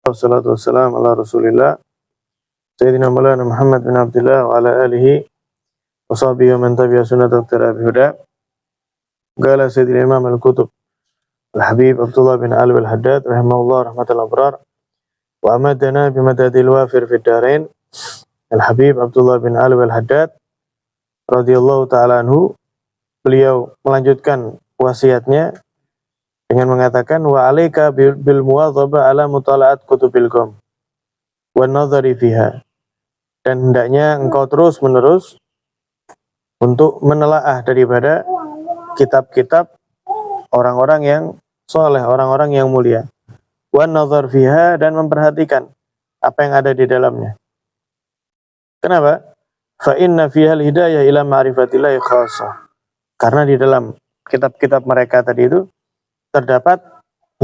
Wassalatu wassalamu ala Rasulillah Sayyidina Maulana Muhammad bin Abdullah wa ala alihi wa sahbihi wa man tabi'a sunnata iqtida bihuda. Qala Sayyidina Imam al-Kutub Al-Habib Abdullah bin Ali al-Haddad rahimahullah rahmatal abrar wa amadana bimadadil wafir fid darain. Al-Habib Abdullah bin Ali al-Haddad radhiyallahu taala anhu, beliau melanjutkan wasiatnya dengan mengatakan wa alaika bil muwadhaba ala mutala'at kutubil qom wa nadhari fiha, dan hendaknya engkau terus-menerus untuk menelaah daripada kitab-kitab orang-orang yang soleh, orang-orang yang mulia, wa nadhar fiha, dan memperhatikan apa yang ada di dalamnya. Kenapa? Fa inna fiha al-hidayah ila ma'rifatillahi khassah, karena di dalam kitab-kitab mereka tadi itu terdapat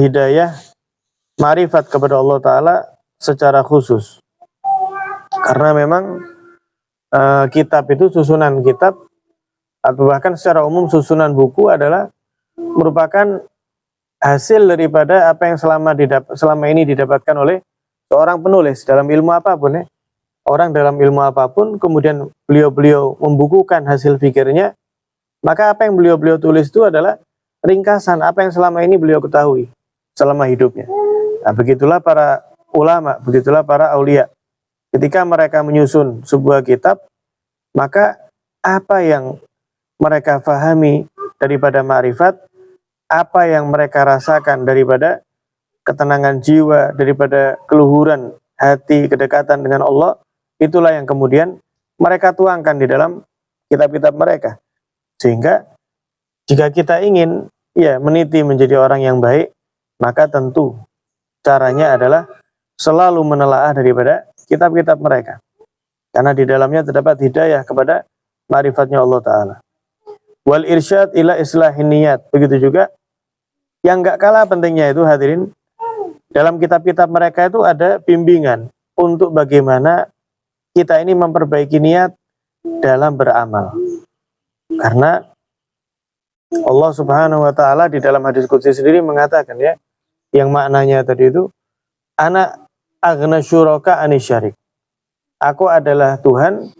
hidayah ma'rifat kepada Allah Ta'ala secara khusus. Karena memang kitab itu, susunan kitab atau bahkan secara umum susunan buku adalah merupakan hasil daripada apa yang selama ini didapatkan oleh seorang penulis dalam ilmu apapun ya. Orang dalam ilmu apapun, kemudian beliau membukukan hasil pikirnya, maka apa yang beliau tulis itu adalah ringkasan apa yang selama ini beliau ketahui selama hidupnya. Nah, begitulah para ulama, begitulah para aulia. Ketika mereka menyusun sebuah kitab, maka apa yang mereka fahami daripada ma'rifat, apa yang mereka rasakan daripada ketenangan jiwa, daripada keluhuran hati, kedekatan dengan Allah, itulah yang kemudian mereka tuangkan di dalam kitab-kitab mereka. Sehingga jika kita ingin meniti menjadi orang yang baik, maka tentu caranya adalah selalu menelaah daripada kitab-kitab mereka. Karena di dalamnya terdapat hidayah kepada ma'rifatnya Allah Ta'ala. Wal irsyad ila islahin niyat. Begitu juga yang gak kalah pentingnya itu, hadirin, dalam kitab-kitab mereka itu ada bimbingan untuk bagaimana kita ini memperbaiki niat dalam beramal. Karena Allah Subhanahu wa Ta'ala di dalam hadis qudsi sendiri mengatakan ya, yang maknanya tadi itu, ana aghna syuraka anisyarik. Aku adalah Tuhan,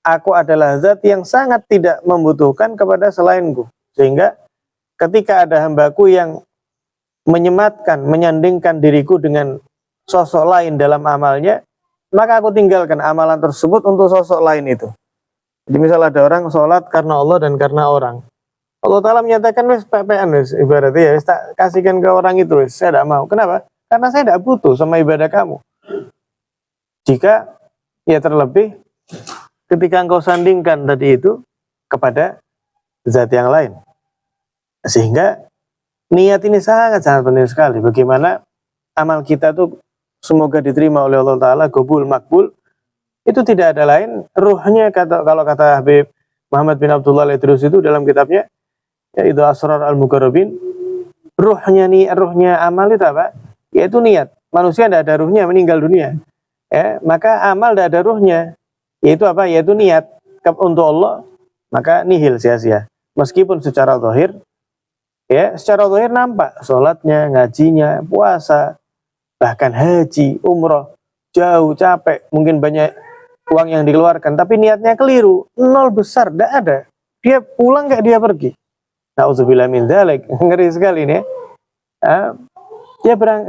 aku adalah zat yang sangat tidak membutuhkan kepada selainku. Sehingga ketika ada hambaku yang menyematkan, menyandingkan diriku dengan sosok lain dalam amalnya, maka aku tinggalkan amalan tersebut untuk sosok lain itu. Jadi misal ada orang sholat karena Allah dan karena orang, Allah Ta'ala menyatakan wes PPN wes, ibaratnya ya wes tak kasihkan ke orang itu wes, saya tidak mau. Kenapa? Karena saya tidak butuh sama ibadah kamu. Jika ya terlebih ketika engkau sandingkan tadi itu kepada zat yang lain. Sehingga niat ini sangat-sangat penting sekali. Bagaimana amal kita tuh semoga diterima oleh Allah Ta'ala, gobul makbul. Itu tidak ada lain, ruhnya, kalau kata Habib Muhammad bin Abdullah al-Idrus itu dalam kitabnya, yaitu Asrar al-Muqarrabin, ruhnya amal itu apa? Yaitu niat. Manusia tidak ada ruhnya, meninggal dunia. Maka amal tidak ada ruhnya. Yaitu apa? Yaitu niat untuk Allah, maka nihil, sia-sia. Meskipun secara zahir, secara zahir nampak sholatnya, ngajinya, puasa, bahkan haji, umroh, jauh, capek, mungkin banyak uang yang dikeluarkan, tapi niatnya keliru, nol besar, tidak ada. Dia pulang kayak dia pergi. Na'udzubillah min dzalik. Ngeri sekali ini ya.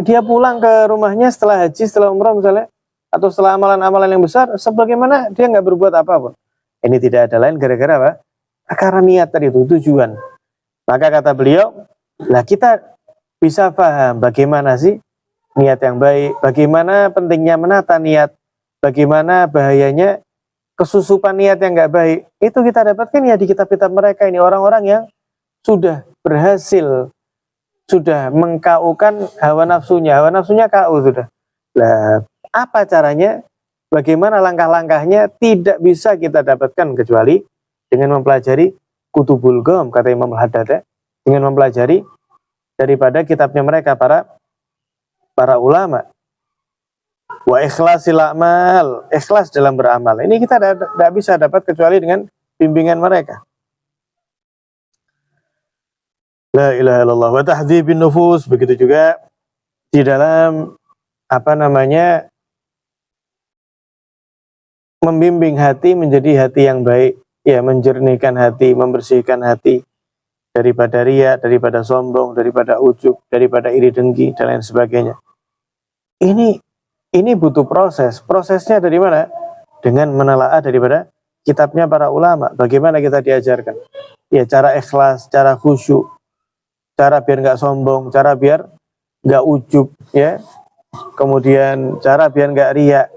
Dia pulang ke rumahnya setelah haji, setelah umrah misalnya, atau setelah amalan-amalan yang besar, sebagaimana dia nggak berbuat apa-apa. Ini tidak ada lain gara-gara apa? Karena niat tadi itu, tujuan. Maka kata beliau, lah kita bisa paham bagaimana sih niat yang baik, bagaimana pentingnya menata niat, bagaimana bahayanya kesusupan niat yang nggak baik. Itu kita dapatkan ya di kitab-kitab mereka ini, orang-orang yang sudah berhasil, sudah mengkaukan hawa nafsunya kau sudah. Lah, apa caranya? Bagaimana langkah-langkahnya? Tidak bisa kita dapatkan kecuali dengan mempelajari Kutubul Qom, kata Imam Al-Haddad, dengan mempelajari daripada kitabnya mereka para ulama. Wa ikhlasil a'mal, ikhlas dalam beramal. Ini kita tidak bisa dapat kecuali dengan bimbingan mereka. La ilaha illallah wa tahdzibin nufus. Begitu juga di dalam membimbing hati menjadi hati yang baik, ya, menjernihkan hati, membersihkan hati daripada riya, daripada sombong, daripada ujub, daripada iri dengki dan lain sebagainya. Ini butuh proses. Prosesnya dari mana? Dengan menelaah daripada kitabnya para ulama. Bagaimana kita diajarkan? Ya, cara ikhlas, cara khusyuk, cara biar nggak sombong, cara biar nggak ujub, ya. Kemudian cara biar nggak riya,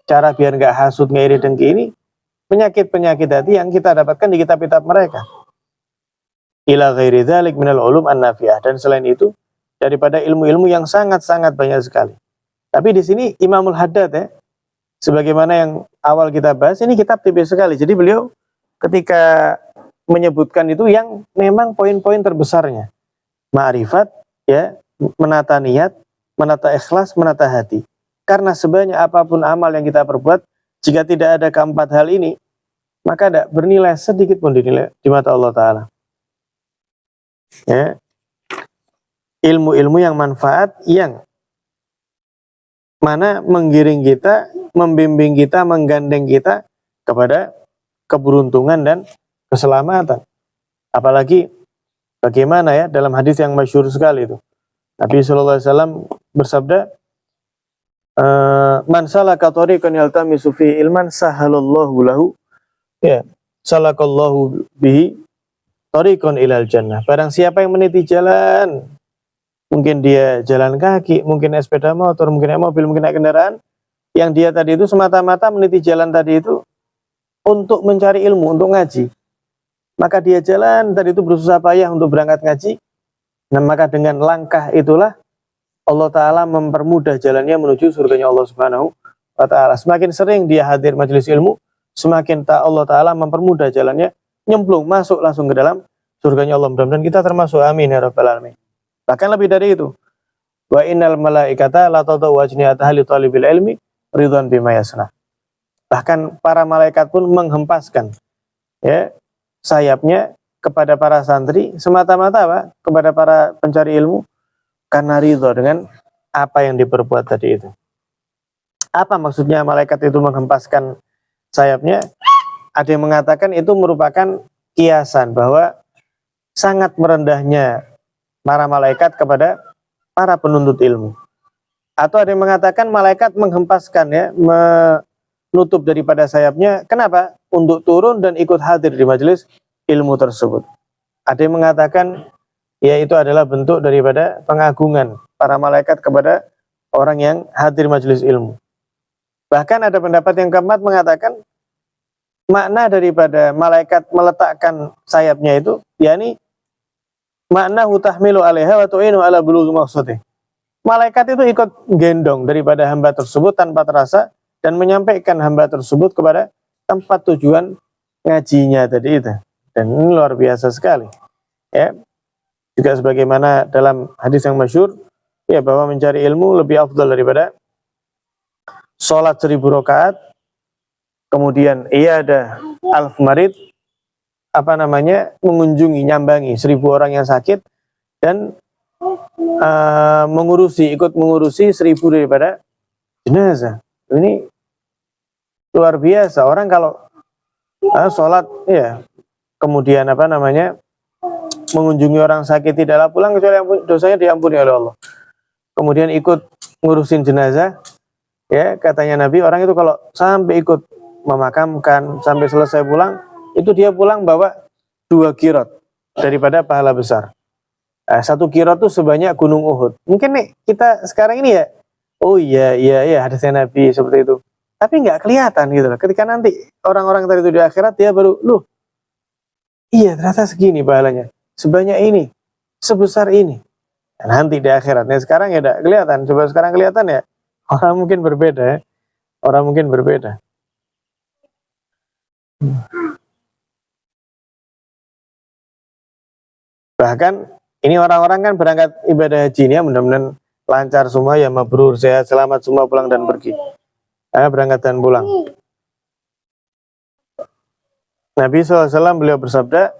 cara biar nggak hasud, nggak iri dengki. Ini penyakit-penyakit hati yang kita dapatkan di kitab-kitab mereka. Ila ghairi dzalik minal ulum an-nafi'ah, dan selain itu daripada ilmu-ilmu yang sangat-sangat banyak sekali. Tapi di sini Imamul Haddad, ya, sebagaimana yang awal kita bahas, ini kitab tipis sekali. Jadi beliau ketika menyebutkan itu yang memang poin-poin terbesarnya. Ma'rifat, ya, menata niat, menata ikhlas, menata hati. Karena sebanyak apapun amal yang kita perbuat, jika tidak ada keempat hal ini, maka tidak bernilai sedikit pun dinilai di mata Allah Ta'ala. Ya. Ilmu-ilmu yang manfaat, yang mana menggiring kita, membimbing kita, menggandeng kita kepada keberuntungan dan keselamatan. Apalagi bagaimana, ya, dalam hadis yang masyhur sekali itu. Nabi SAW bersabda, man salaka thariqan yaltamisu fihi ilman sahalallahu lahu, ya, salakallahu bihi thariqan ilal jannah. Barang siapa yang meniti jalan, mungkin dia jalan kaki, mungkin naik sepeda motor, mungkin naik mobil, mungkin naik kendaraan, yang dia tadi itu semata-mata meniti jalan tadi itu untuk mencari ilmu, untuk ngaji. Maka dia jalan tadi itu bersusah payah untuk berangkat ngaji. Nah, maka dengan langkah itulah Allah Ta'ala mempermudah jalannya menuju surganya Allah Subhanahu wa Ta'ala. Semakin sering dia hadir majelis ilmu, semakin Allah Ta'ala mempermudah jalannya, nyemplung, masuk langsung ke dalam surganya Allah. Mudah-mudahan kita termasuk, amin ya rabbal alamin. Bahkan lebih dari itu, wa innal malaikata la tadau ajnihataha li talibil ilmi ridwan bima yasna. Bahkan para malaikat pun menghempaskan, ya, sayapnya kepada para santri semata-mata apa? Kepada para pencari ilmu, karena ridho dengan apa yang diperbuat tadi itu. Apa maksudnya malaikat itu menghempaskan sayapnya? Ada yang mengatakan itu merupakan kiasan bahwa sangat merendahnya para malaikat kepada para penuntut ilmu. Atau ada yang mengatakan malaikat menghempaskan, ya, menutup daripada sayapnya. Kenapa? Untuk turun dan ikut hadir di majelis ilmu tersebut. Ada yang mengatakan, ya, itu adalah bentuk daripada pengagungan para malaikat kepada orang yang hadir majelis ilmu. Bahkan ada pendapat yang keempat mengatakan makna daripada malaikat meletakkan sayapnya itu, yakni makna tahmilu alaiha wa tu'inu ala bulughi maqsadih. Malaikat itu ikut gendong daripada hamba tersebut tanpa terasa dan menyampaikan hamba tersebut kepada tempat tujuan ngajinya tadi itu. Dan ini luar biasa sekali, ya. Juga sebagaimana dalam hadis yang masyhur, ya, bahwa mencari ilmu lebih afdal daripada sholat 1000 rakaat, kemudian ada alf marid, mengunjungi, nyambangi 1000 orang yang sakit, dan ikut mengurusi 1000 daripada jenazah. Ini luar biasa. Orang kalau sholat, ya, kemudian mengunjungi orang sakit tidaklah pulang kecuali dosanya diampuni oleh Allah. Kemudian ikut ngurusin jenazah, ya, katanya Nabi, orang itu kalau sampai ikut memakamkan sampai selesai pulang, itu dia pulang bawa 2 qirot daripada pahala besar. 1 qirot itu sebanyak gunung Uhud. Mungkin nih kita sekarang ini, ya, oh iya hadisnya Nabi seperti itu, tapi nggak kelihatan gitu loh. Ketika nanti orang-orang tadi itu di akhirat, dia baru, loh, iya ternyata segini pahalanya, sebanyak ini, sebesar ini. Dan nanti di akhiratnya, sekarang ya tidak kelihatan. Coba sekarang kelihatan, ya, orang mungkin berbeda, ya. Orang mungkin berbeda. Bahkan ini orang-orang kan berangkat ibadah haji ini, ya, mudah-mudahan lancar semua, ya, mabrur, sehat, selamat semua pulang dan pergi. Berangkat dan pulang. Nabi SAW beliau bersabda,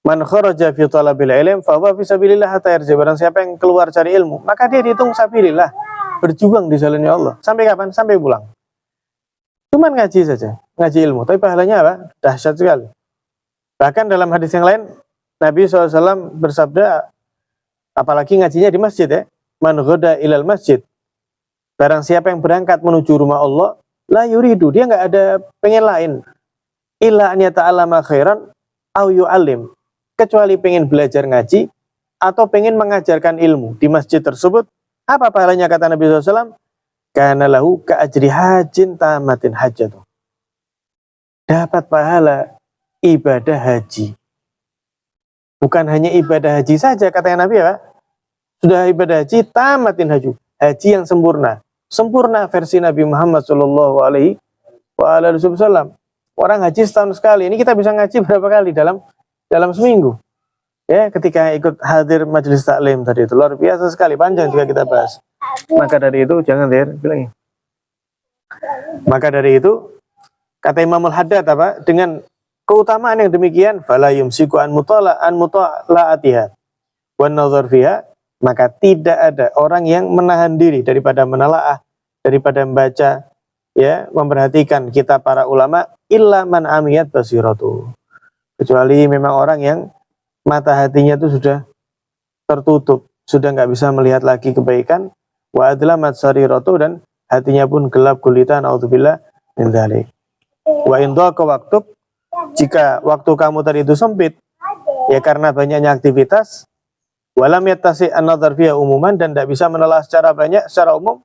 man kharaja fi talabil ilm fa huwa fi sabilillah hatta yarji. Barang siapa yang keluar cari ilmu, maka dia dihitung sabilillah, berjuang di jalannya Allah. Sampai kapan? Sampai pulang. Cuman ngaji saja, ngaji ilmu. Tapi pahalanya apa? Dahsyat sekali. Bahkan dalam hadis yang lain, Nabi SAW bersabda, apalagi ngajinya di masjid ya, man ghoda ilal masjid. Barang siapa yang berangkat menuju rumah Allah, la yuridu, dia nggak ada pengen lain. Illa an yata'allama khairan au yu'allim. Kecuali pengen belajar ngaji atau pengen mengajarkan ilmu di masjid tersebut. Apa pahalanya kata Nabi SAW? Kana lahu ka'ajri hajin tamatin hajatuh. Dapat pahala ibadah haji. Bukan hanya ibadah haji saja katanya Nabi ya. Sudah ibadah haji tamatin haju. Haji yang sempurna. Sempurna versi Nabi Muhammad sallallahu alaihi wasallam. Orang haji setahun sekali. Ini kita bisa ngaji berapa kali dalam seminggu. Ya, ketika ikut hadir majelis taklim tadi itu luar biasa sekali, panjang juga kita bahas. Maka dari itu jangan bilangnya. Maka dari itu kata Imamul Haddad apa? Dengan keutamaan yang demikian, fala yumsiku an mutala'atiha wan nazar fiha, maka tidak ada orang yang menahan diri daripada menelaah, daripada membaca, ya, memperhatikan kitab para ulama, illa man amiyat basiratu. Kecuali memang orang yang mata hatinya itu sudah tertutup, sudah nggak bisa melihat lagi kebaikan, wa adlamat sariratu, dan hatinya pun gelap gulita, naudzubillah min dzalik. Wa in dhaqa waktu, jika waktu kamu tadi itu sempit, ya karena banyaknya aktivitas, walam yattasi an-nazar fiha umuman, dan tidak bisa menelaah secara banyak, secara umum,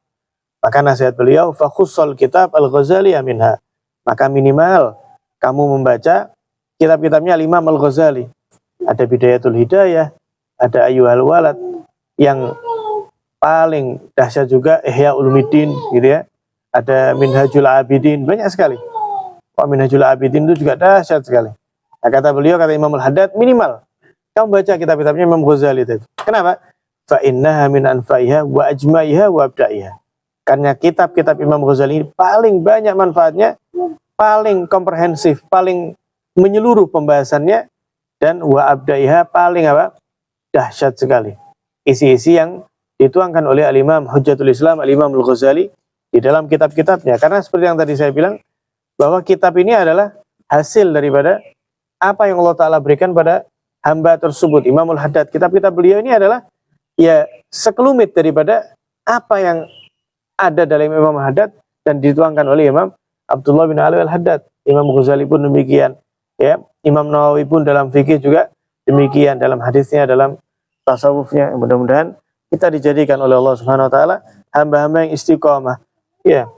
maka nasihat beliau, fa khussal kitab al-Ghazali minha, maka minimal kamu membaca kitab-kitabnya Imam Al-Ghazali. Ada Bidayatul Hidayah, ada Ayyuhal Walad, yang paling dahsyat juga Ihya Ulumuddin gitu ya. Ada Minhajul Abidin, banyak sekali. Minhajul Abidin itu juga dahsyat sekali. Nah, kata beliau, kata Imam Al-Haddad, minimal kamu baca kitab-kitabnya Imam Ghazali itu. Kenapa? Fa innaha min anfa'iha wa ajma'iha wa abda'iha. Karena kitab-kitab Imam Ghazali ini paling banyak manfaatnya, paling komprehensif, paling menyeluruh pembahasannya, dan wa abda'iha paling apa? Dahsyat sekali. Isi-isi yang dituangkan oleh Al-Imam Hujjatul Islam Al-Imam Al-Ghazali di dalam kitab-kitabnya. Karena seperti yang tadi saya bilang, bahwa kitab ini adalah hasil daripada apa yang Allah Ta'ala berikan pada hamba tersebut. Imamul Haddad, kitab-kitab beliau ini adalah ya sekelumit daripada apa yang ada dalam Imam Haddad dan dituangkan oleh Imam Abdullah bin Ali Al-Haddad. Imam Ghazali pun demikian. Ya, Imam Nawawi pun dalam fikih juga demikian, dalam hadisnya, dalam tasawufnya. Mudah-mudahan kita dijadikan oleh Allah Subhanahu wa taala hamba-hamba yang istiqomah. Ya.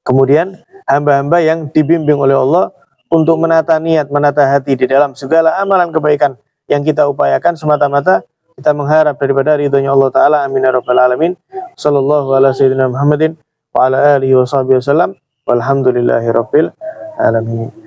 Kemudian hamba-hamba yang dibimbing oleh Allah untuk menata niat, menata hati di dalam segala amalan kebaikan yang kita upayakan semata-mata kita mengharap daripada ridhonya Allah taala. Amin ya rabbal alamin. Sallallahu ala sayyidina Muhammadin wa ala alihi wa sahbihi wasallam. Walhamdulillahi rabbil alamin.